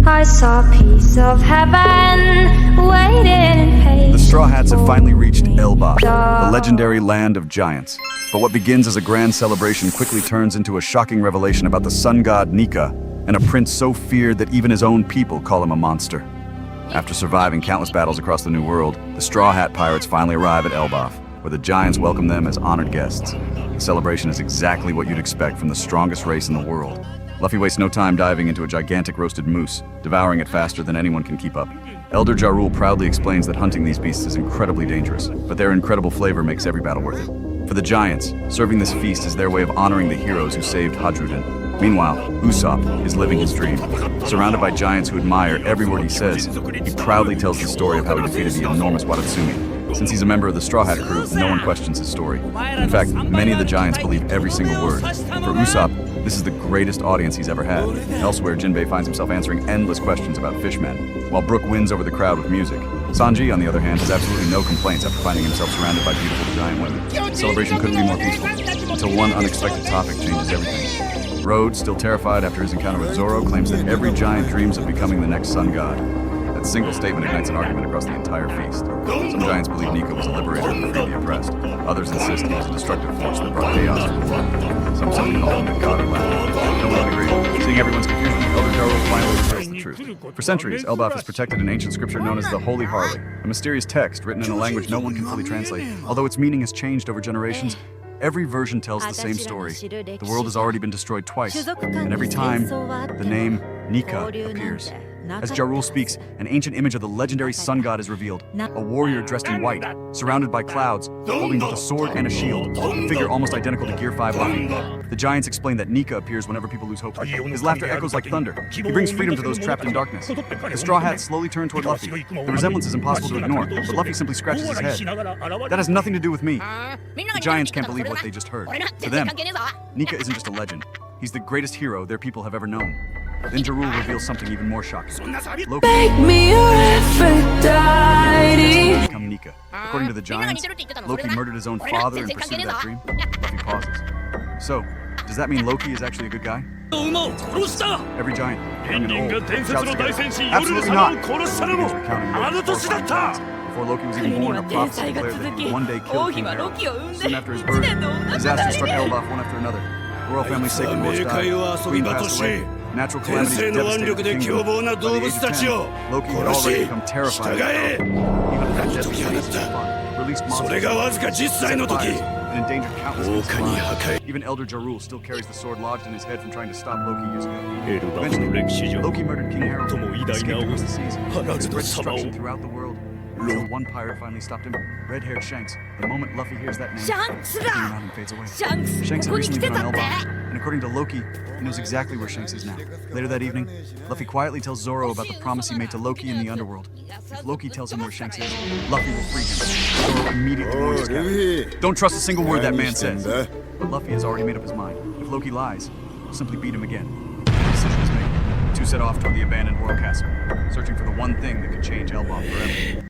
I saw a piece of heaven waiting in patience. The Straw Hats have finally reached Elbaf, the legendary land of giants. But what begins as a grand celebration quickly turns into a shocking revelation about the sun god Nika and a prince so feared that even his own people call him a monster. After surviving countless battles across the New World, the Straw Hat pirates finally arrive at Elbaf, where the giants welcome them as honored guests. The celebration is exactly what you'd expect from the strongest race in the world. Luffy wastes no time diving into a gigantic roasted moose, devouring it faster than anyone can keep up. Elder Ja Rule proudly explains that hunting these beasts is incredibly dangerous, but their incredible flavor makes every battle worth it. For the giants, serving this feast is their way of honoring the heroes who saved Hadruden. Meanwhile, Usopp is living his dream. Surrounded by giants who admire every word he says, he proudly tells the story of how he defeated the enormous Watatsumi. Since he's a member of the Straw Hat crew, no one questions his story. In fact, many of the giants believe every single word. For Usopp, this is the greatest audience he's ever had. Elsewhere, Jinbei finds himself answering endless questions about fishmen, while Brook wins over the crowd with music. Sanji, on the other hand, has absolutely no complaints after finding himself surrounded by beautiful giant women. The celebration couldn't be more peaceful, until one unexpected topic changes everything. Rhodes, still terrified after his encounter with Zoro, claims that every giant dreams of becoming the next sun god. That single statement ignites an argument across the entire feast. Some giants believe Nika was a liberator who freed the oppressed. Others insist he was a destructive force that brought chaos to the world. Some simply call him the god of laughter. No one agreed. Seeing everyone's confusion, Elder Ja Rule finally reveals the truth. For centuries, Elbaf has protected an ancient scripture known as the Holy Harley, a mysterious text written in a language no one can fully translate. Although its meaning has changed over generations, every version tells the same story. The world has already been destroyed twice, and every time, the name Nika appears. As Ja Rule speaks, an ancient image of the legendary sun god is revealed. A warrior dressed in white, surrounded by clouds, holding both a sword and a shield, a figure almost identical to Gear 5 Luffy. The giants explain that Nika appears whenever people lose hope. His laughter echoes like thunder. He brings freedom to those trapped in darkness. The Straw Hats slowly turn toward Luffy. The resemblance is impossible to ignore, but Luffy simply scratches his head. That has nothing to do with me. The giants can't believe what they just heard. To them, Nika isn't just a legend. He's the greatest hero their people have ever known. Then Ja Rule reveals something even more shocking. Loki become Nika. According to the giants, Loki murdered his own father in pursuit of that dream. Luffy pauses. So, does that mean Loki is actually a good guy? Every giant, young and old, shouts together, absolutely not! He begins recounting before Loki was even born, a prophecy declared that he would one day kill King Harald. Soon after his birth, disasters struck Elbaf one after another. The royal family's sacred horse died, the queen passed away. Natural calamities devastated the kingdom. By the age of 10, Loki had already become terrified of Elbaf. Even with that deadly menace of fun, released monsters, set fires, and endangered countless innocent lives. Even Elder Ja Rule still carries the sword lodged in his head from trying to stop Loki using it. Eventually, Loki murdered King Harald, escaped across the seas, and spread destruction throughout the world. Until one pirate finally stopped him, Red-Haired Shanks. The moment Luffy hears that name, everything around him fades away. Shanks had recently been on Elbaf, and according to Loki, he knows exactly where Shanks is now. Later that evening, Luffy quietly tells Zoro about the promise he made to Loki in the underworld. If Loki tells him where Shanks is, Luffy will free him. Zoro immediately warns his captain. Don't trust a single word that man says. But Luffy has already made up his mind. If Loki lies, he'll simply beat him again. The decision is made. The two set off toward the abandoned royal castle, searching for the one thing that could change Elbaf forever.